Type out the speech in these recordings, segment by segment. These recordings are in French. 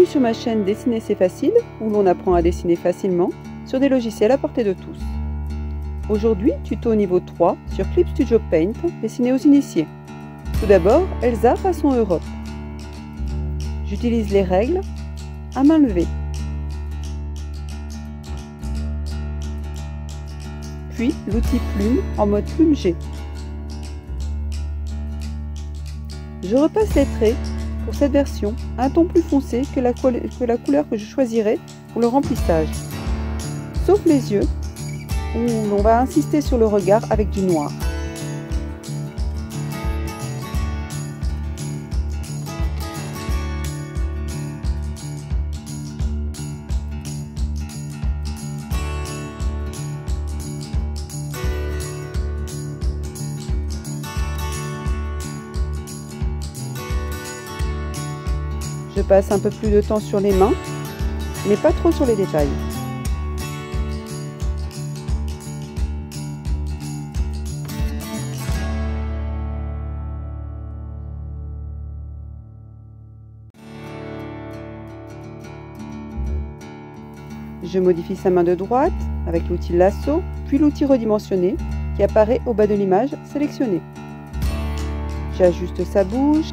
Bienvenue sur ma chaîne Dessiner c'est facile, où l'on apprend à dessiner facilement sur des logiciels à portée de tous. Aujourd'hui, tuto niveau 3 sur Clip Studio Paint, destiné aux initiés. Tout d'abord, Elsa façon Europe. J'utilise les règles à main levée. Puis l'outil plume en mode plume G. Je repasse les traits pour cette version, un ton plus foncé que la couleur que je choisirai pour le remplissage. Sauf les yeux, où l'on va insister sur le regard avec du noir. Je passe un peu plus de temps sur les mains, mais pas trop sur les détails. Je modifie sa main de droite avec l'outil lasso, puis l'outil redimensionné qui apparaît au bas de l'image sélectionnée. J'ajuste sa bouche,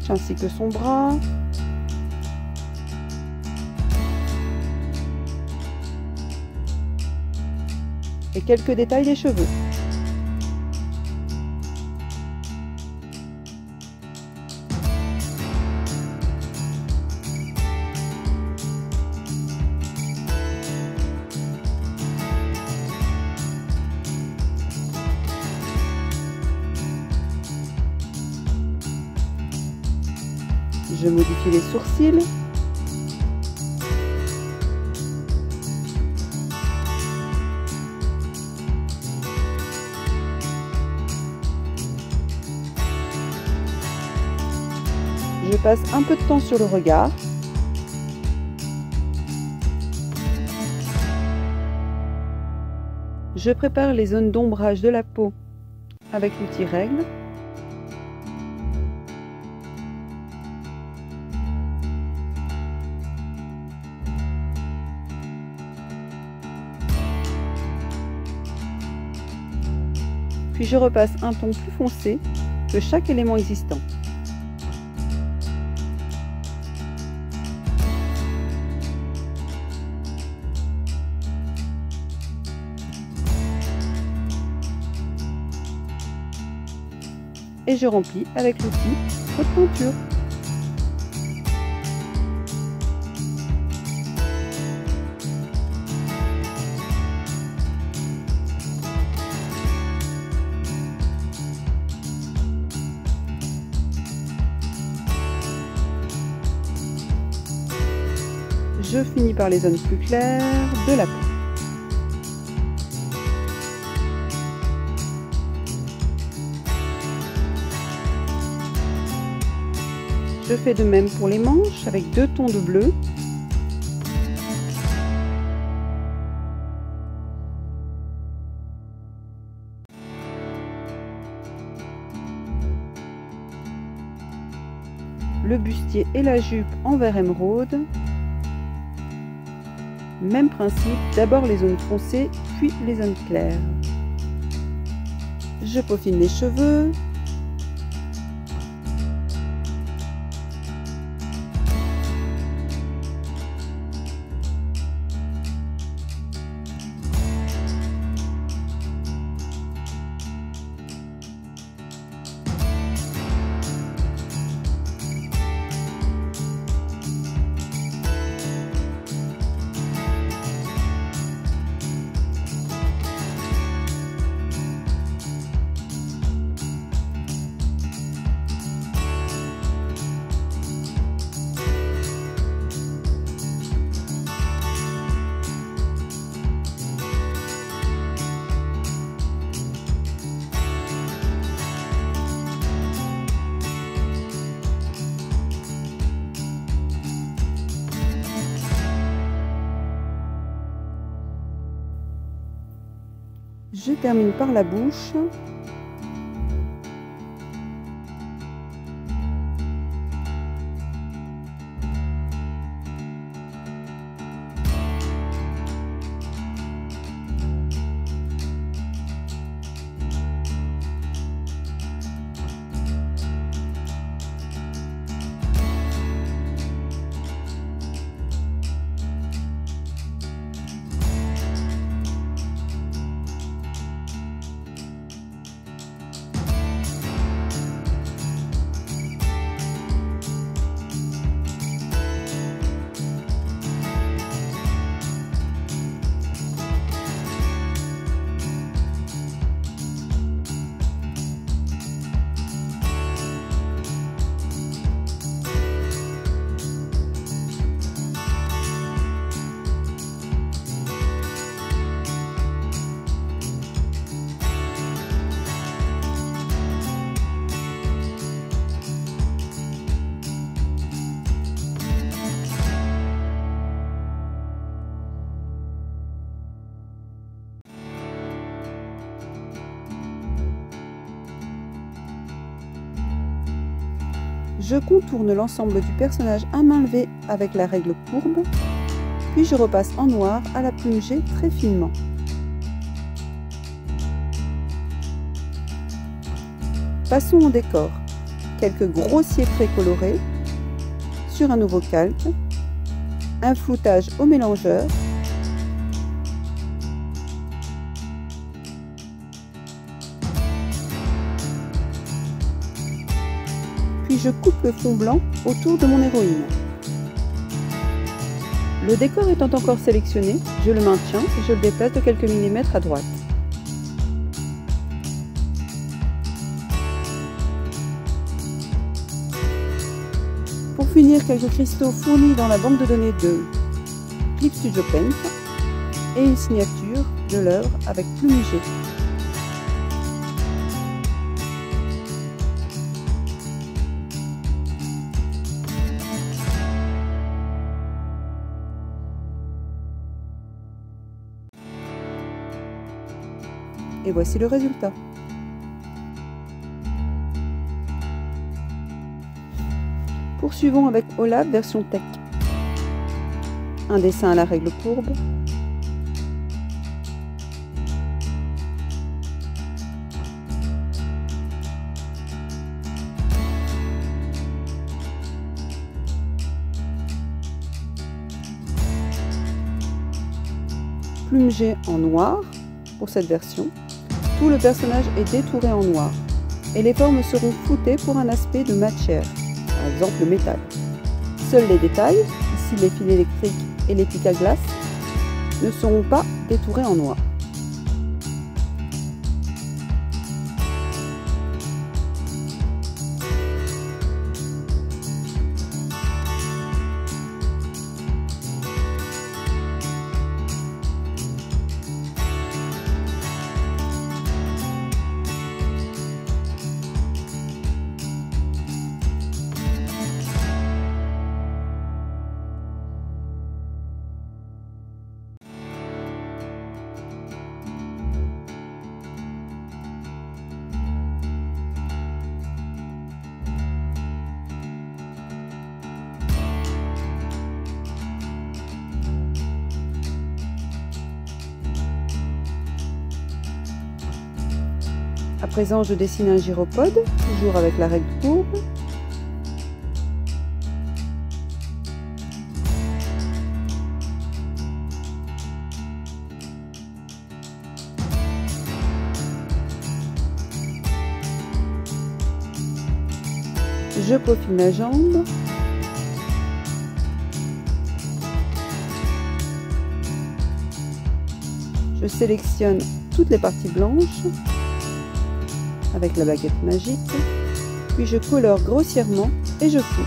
ainsi que son bras. Et quelques détails des cheveux. Je modifie les sourcils. Je passe un peu de temps sur le regard. Je prépare les zones d'ombrage de la peau avec l'outil règle. Puis je repasse un ton plus foncé que chaque élément existant. Et je remplis avec l'outil haute peinture. Je finis par les zones plus claires de la peau. Je fais de même pour les manches avec deux tons de bleu. Le bustier et la jupe en vert émeraude. Même principe, d'abord les zones foncées, puis les zones claires. Je peaufine les cheveux. Je termine par la bouche. Je contourne l'ensemble du personnage à main levée avec la règle courbe, puis je repasse en noir à la plume G très finement. Passons au décor. Quelques grossiers traits colorés sur un nouveau calque, un floutage au mélangeur, puis je coupe le fond blanc autour de mon héroïne. Le décor étant encore sélectionné, je le maintiens et je le déplace de quelques millimètres à droite. Pour finir, quelques cristaux fournis dans la banque de données de Clip Studio Paint et une signature de l'œuvre avec plume G. Et voici le résultat. Poursuivons avec OLAB version Tech. Un dessin à la règle courbe. Plume G en noir pour cette version. Tout le personnage est détouré en noir et les formes seront floutées pour un aspect de matière, par exemple le métal. Seuls les détails, ici les fils électriques et les pics à glace, ne seront pas détourés en noir. À présent, je dessine un gyropode, toujours avec la règle courbe. Je peaufine la jambe. Je sélectionne toutes les parties blanches avec la baguette magique, puis je colore grossièrement et je floute.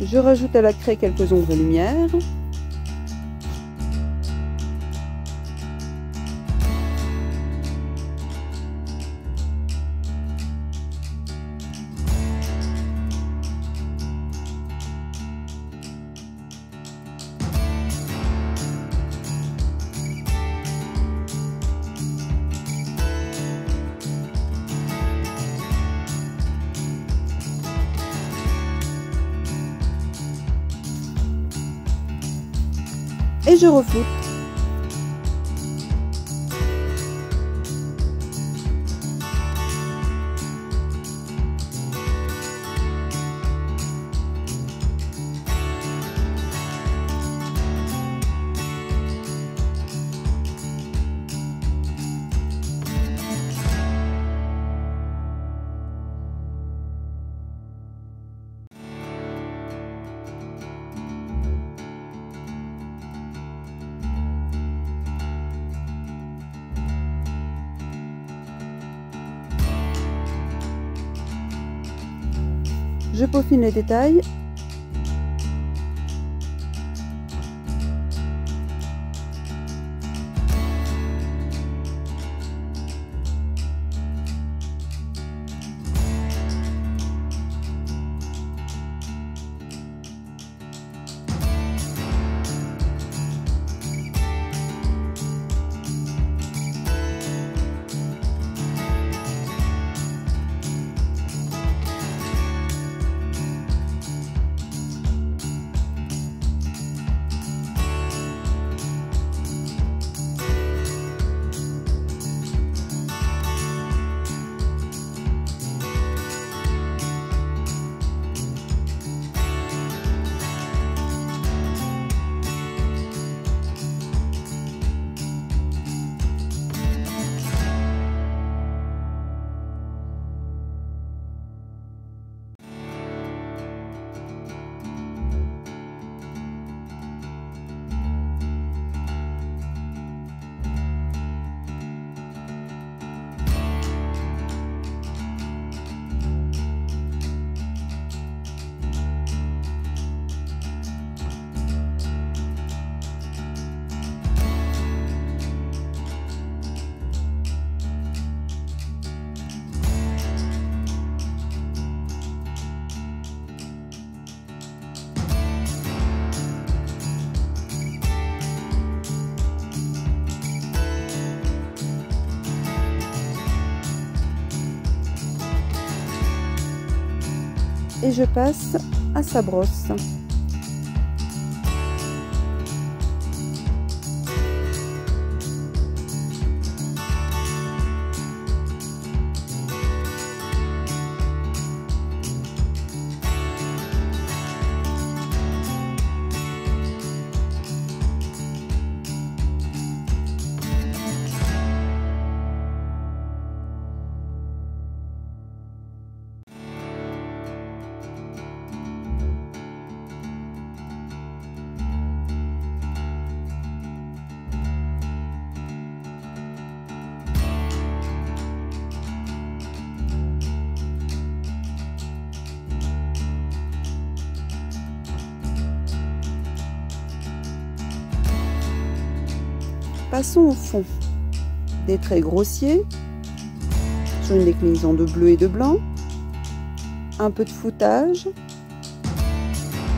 Je rajoute à la craie quelques ombres et lumières. Et je refloute. Je peaufine les détails. Et je passe à sa brosse. Passons au fond. Des traits grossiers sur une déclinaison de bleu et de blanc, un peu de floutage,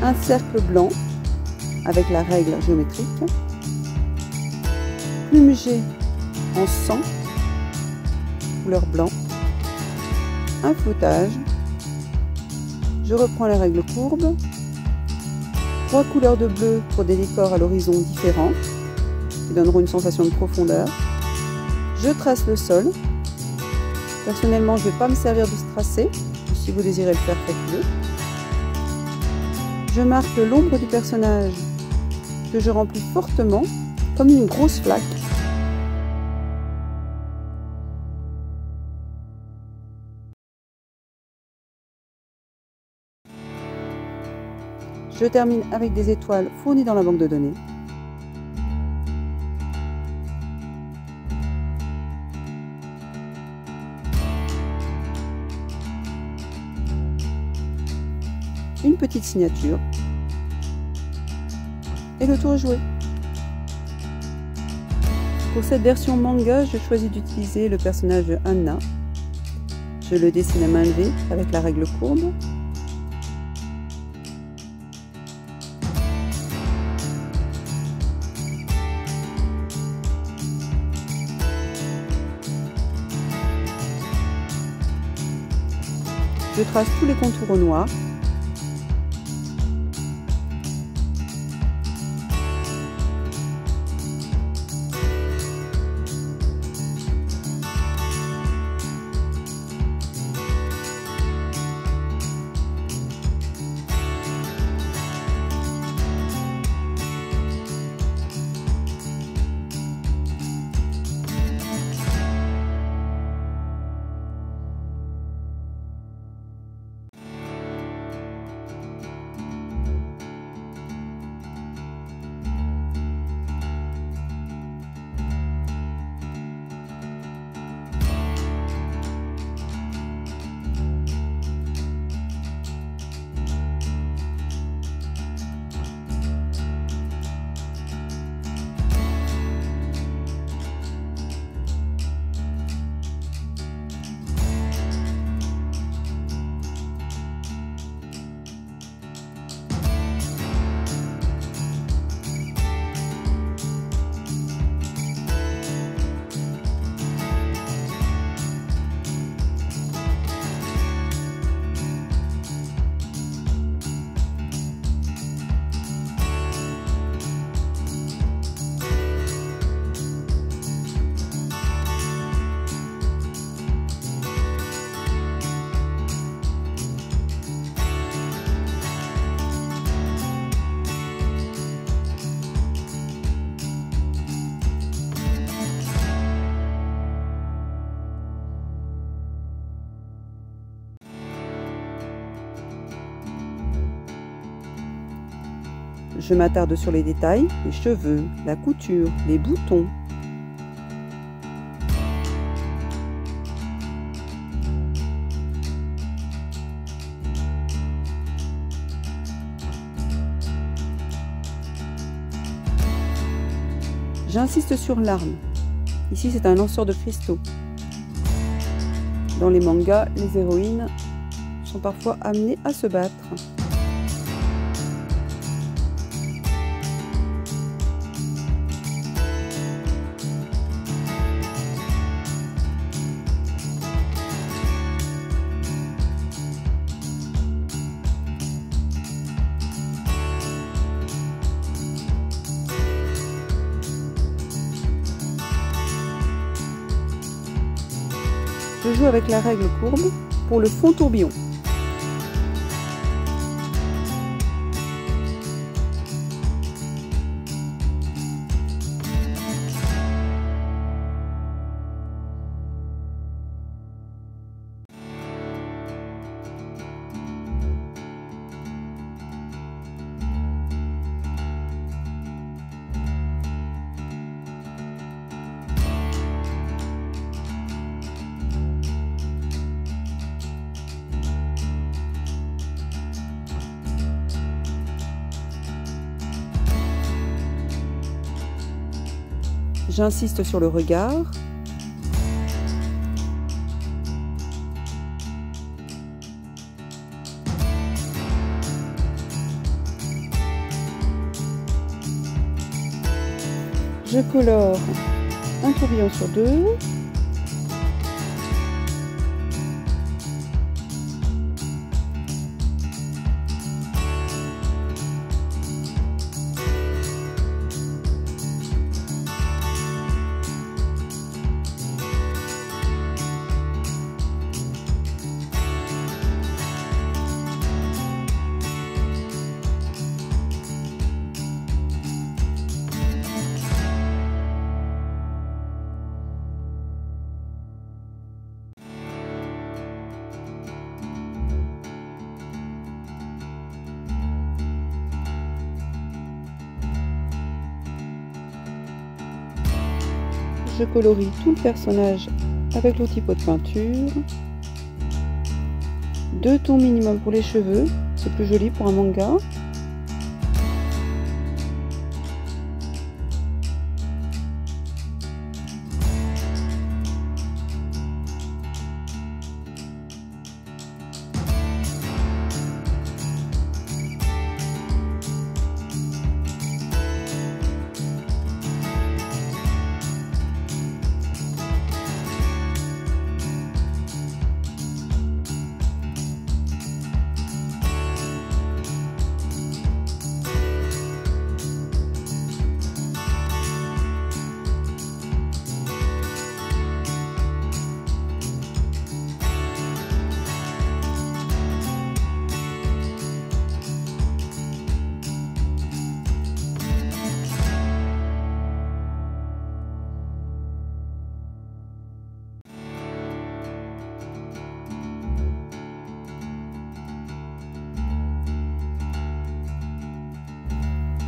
un cercle blanc avec la règle géométrique, plumagé en sang, couleur blanc, un floutage, je reprends la règle courbe, 3 couleurs de bleu pour des décors à l'horizon différents, qui donneront une sensation de profondeur. Je trace le sol. Personnellement, je ne vais pas me servir de ce tracé. Si vous désirez le faire, faites-le. Je marque l'ombre du personnage que je remplis fortement, comme une grosse flaque. Je termine avec des étoiles fournies dans la banque de données. Une petite signature et le tour est joué. Pour cette version manga, je choisis d'utiliser le personnage de Anna. Je le dessine à main levée avec la règle courbe. Je trace tous les contours au noir. je m'attarde sur les détails, les cheveux, la couture, les boutons. J'insiste sur l'arme. Ici, c'est un lanceur de cristaux. Dans les mangas, les héroïnes sont parfois amenées à se battre. Je joue avec la règle courbe pour le fond tourbillon. J'insiste sur le regard. Je colore un tourbillon sur deux. Je colorie tout le personnage avec l'outil pot de peinture. 2 tons minimum pour les cheveux, c'est plus joli pour un manga.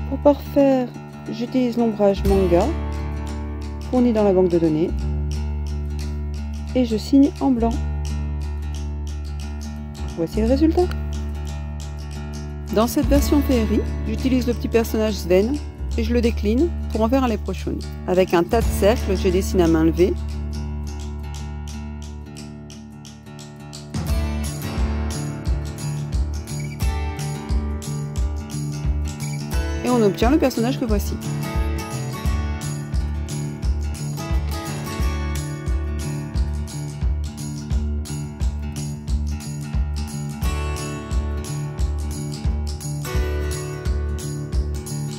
Pour parfaire, j'utilise l'ombrage manga fourni dans la banque de données et je signe en blanc. Voici le résultat. Dans cette version féerie, j'utilise le petit personnage Sven et je le décline pour en faire un léprechaun. Avec un tas de cercles, je dessine à main levée. Et on obtient le personnage que voici.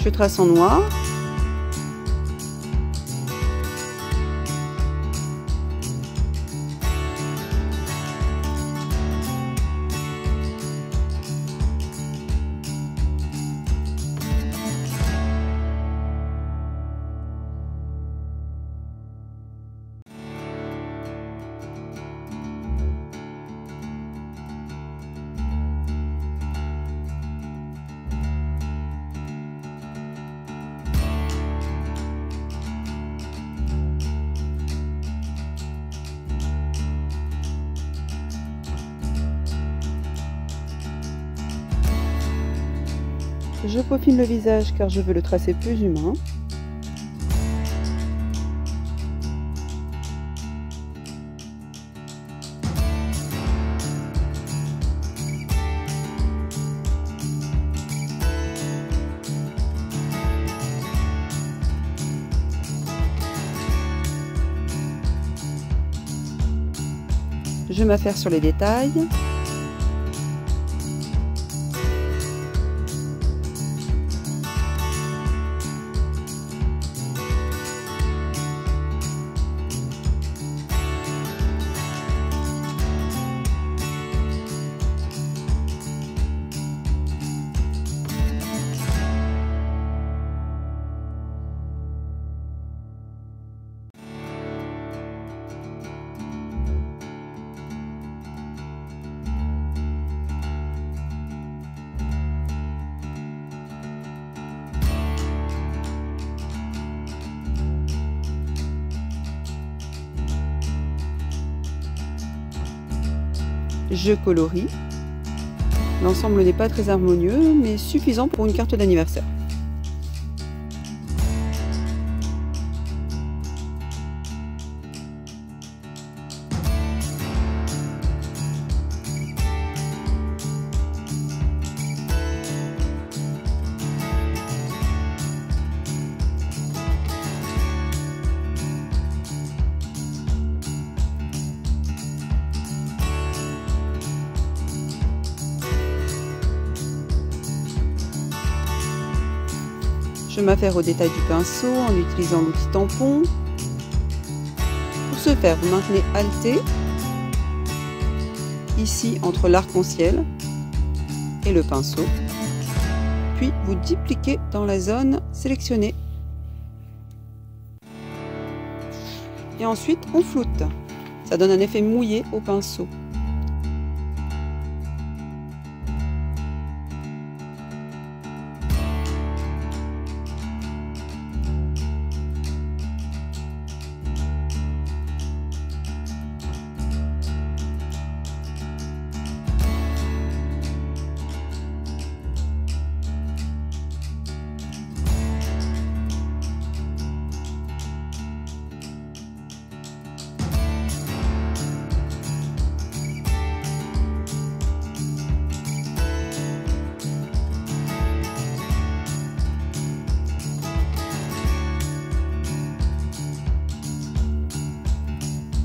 Je trace en noir. Je peaufine le visage car je veux le tracer plus humain. Je m'affaire sur les détails. Je colorie. L'ensemble n'est pas très harmonieux, mais suffisant pour une carte d'anniversaire. Je m'affaire au détail du pinceau en utilisant l'outil tampon. Pour ce faire, vous maintenez Alt ici entre l'arc-en-ciel et le pinceau, puis vous dupliquez dans la zone sélectionnée. Et ensuite on floute. Ça donne un effet mouillé au pinceau.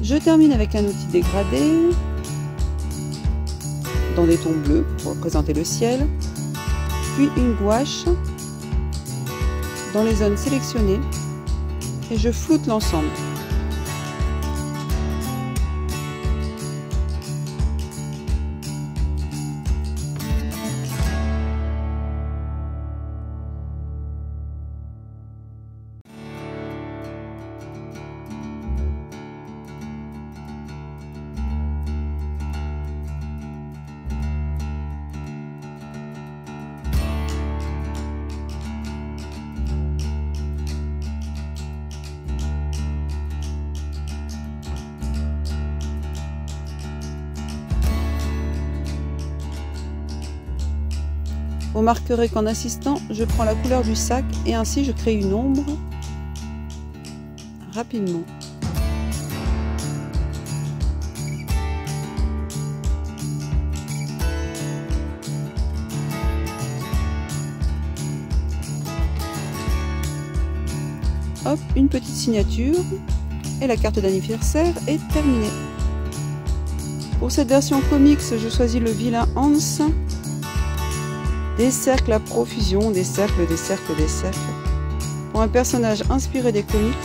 Je termine avec un outil dégradé dans des tons bleus pour représenter le ciel, puis une gouache dans les zones sélectionnées et je floute l'ensemble. Vous remarquerez qu'en assistant, je prends la couleur du sac et ainsi je crée une ombre rapidement. Hop, une petite signature et la carte d'anniversaire est terminée. Pour cette version comics, je choisis le vilain Hans. Des cercles à profusion, des cercles, des cercles, des cercles. Pour un personnage inspiré des comics.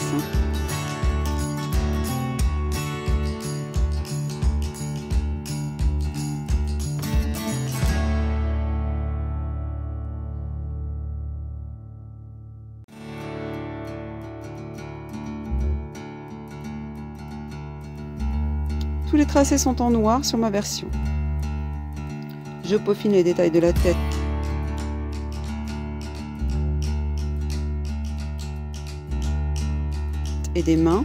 Tous les tracés sont en noir sur ma version. Je peaufine les détails de la tête. Et des mains.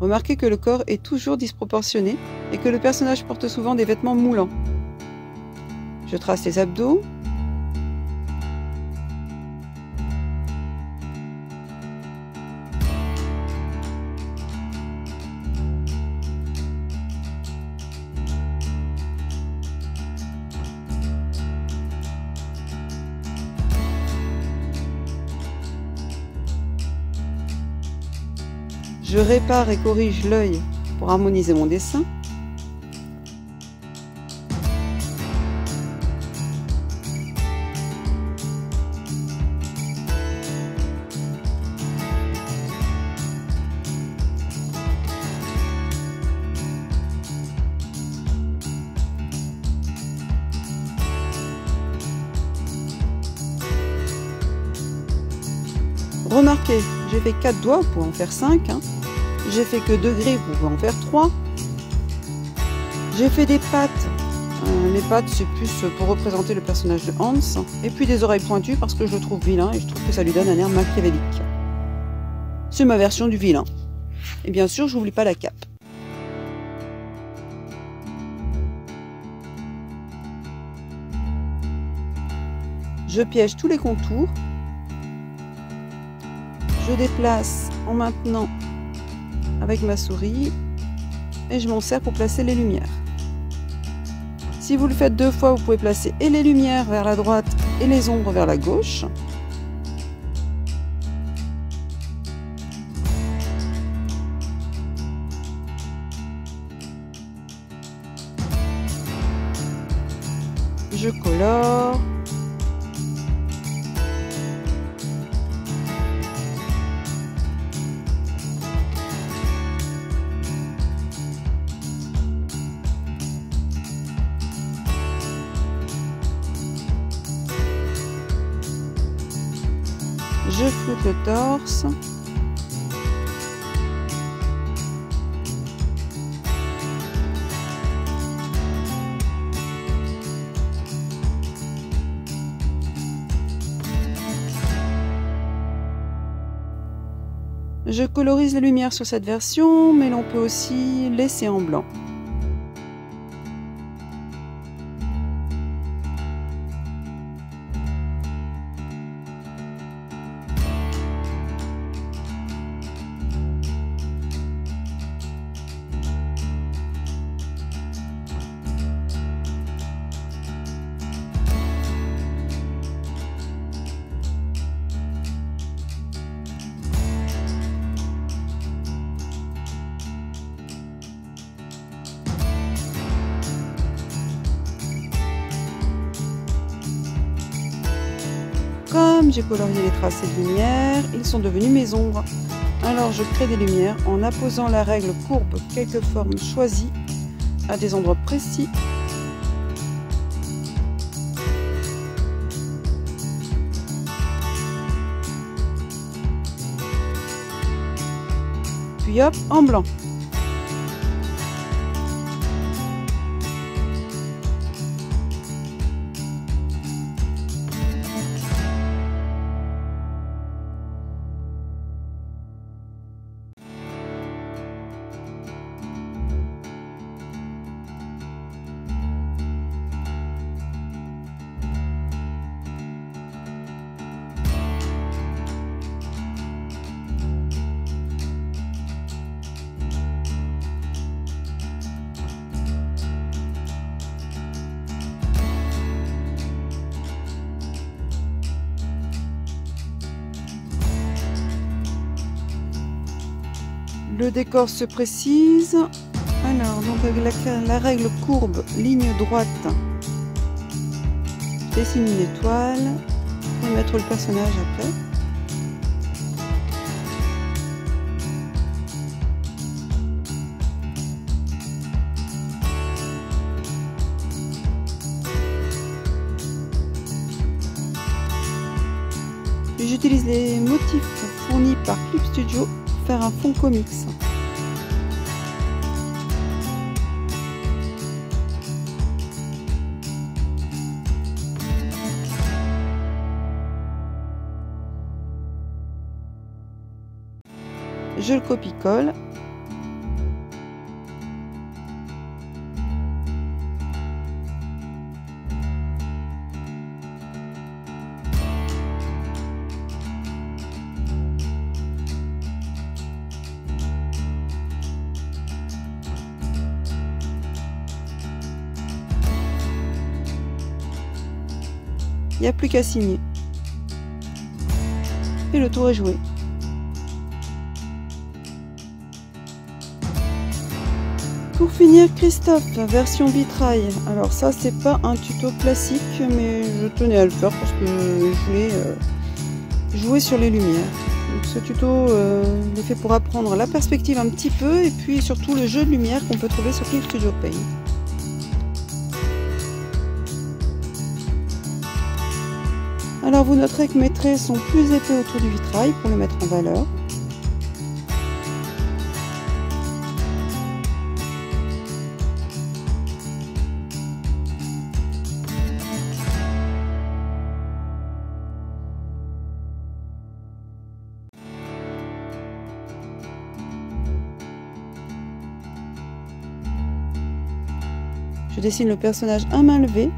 Remarquez que le corps est toujours disproportionné et que le personnage porte souvent des vêtements moulants. Je trace les abdos. Je répare et corrige l'œil pour harmoniser mon dessin. Remarquez, j'ai fait 4 doigts, vous pouvez en faire 5. J'ai fait que 2 griffes, vous pouvez en faire 3. J'ai fait des pattes. Les pattes, c'est plus pour représenter le personnage de Hans. Et puis des oreilles pointues parce que je le trouve vilain et je trouve que ça lui donne un air machiavélique. C'est ma version du vilain. Et bien sûr, je n'oublie pas la cape. Je piège tous les contours. Je déplace en maintenant avec ma souris et je m'en sers pour placer les lumières. Si vous le faites 2 fois, vous pouvez placer et les lumières vers la droite et les ombres vers la gauche. Je colore. Je floute le torse. Je colorise les lumières sur cette version, mais l'on peut aussi laisser en blanc. Comme j'ai colorié les tracés de lumière, ils sont devenus mes ombres. Alors je crée des lumières en apposant la règle courbe quelques formes choisies à des endroits précis. Puis hop, en blanc. Le décor se précise. Alors, donc avec la règle courbe, ligne droite, je dessine une étoile. Je vais mettre le personnage après. J'utilise les motifs fournis par Clip Studio pour faire un fond comics. Je le copie-colle Il n'y a plus qu'à signer. Et le tour est joué. Pour finir, Christophe, version vitrail. Alors ça, c'est pas un tuto classique, mais je tenais à le faire parce que je voulais jouer sur les lumières. Donc ce tuto est fait pour apprendre la perspective un petit peu et puis surtout le jeu de lumière qu'on peut trouver sur Clip Studio Paint. Alors vous noterez que mes traits sont plus épais autour du vitrail pour le mettre en valeur. Je dessine le personnage à main levée.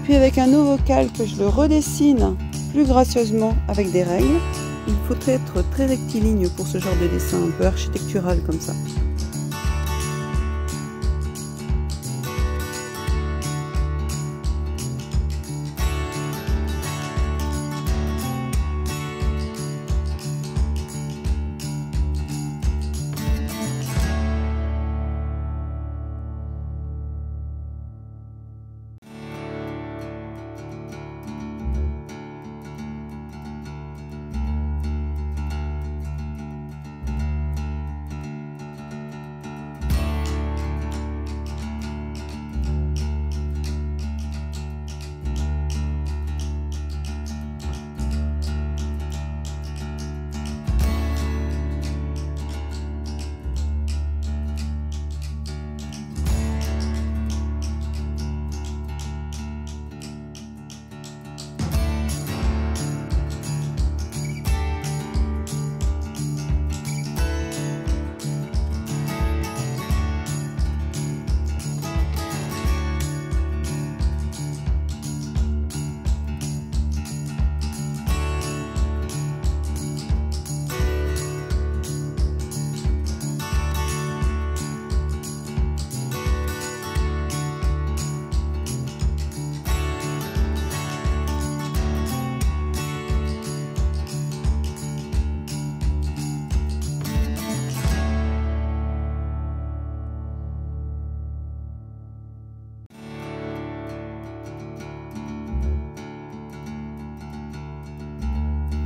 Puis avec un nouveau calque, je le redessine plus gracieusement avec des règles. Il faut être très rectiligne pour ce genre de dessin, un peu architectural comme ça.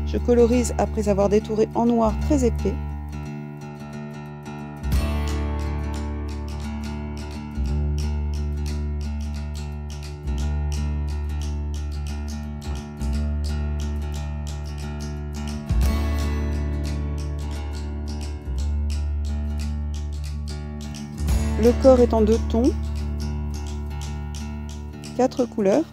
Je colorise après avoir détouré en noir très épais. Le corps est en 2 tons, 4 couleurs.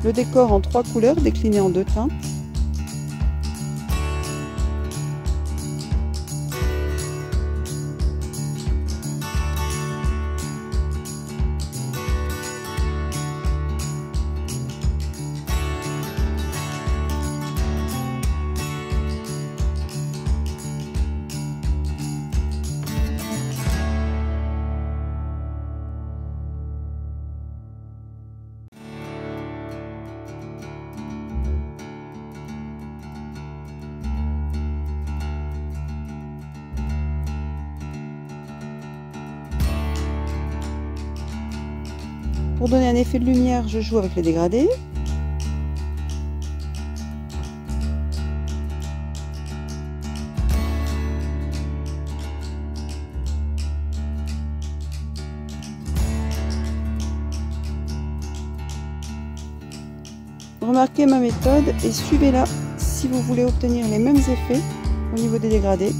Le décor en 3 couleurs décliné en 2 teintes. Pour donner un effet de lumière, je joue avec les dégradés. Remarquez ma méthode et suivez-la si vous voulez obtenir les mêmes effets au niveau des dégradés.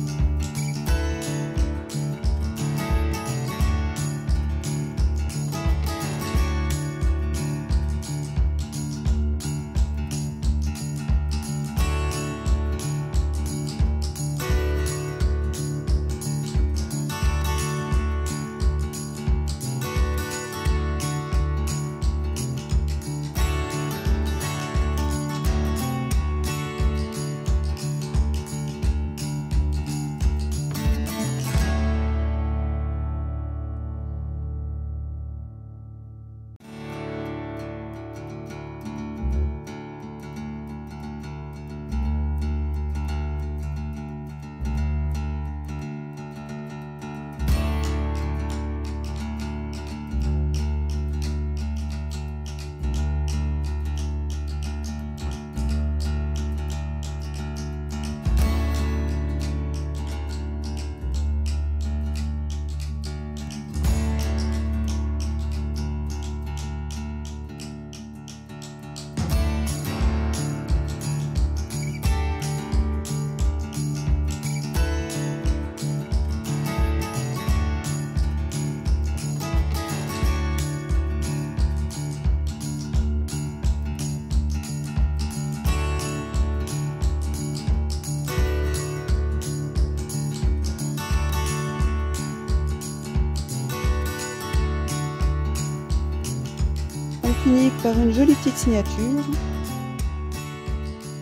Finit par une jolie petite signature.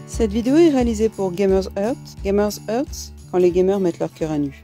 Cette vidéo est réalisée pour Gamers Heart, quand les gamers mettent leur cœur à nu.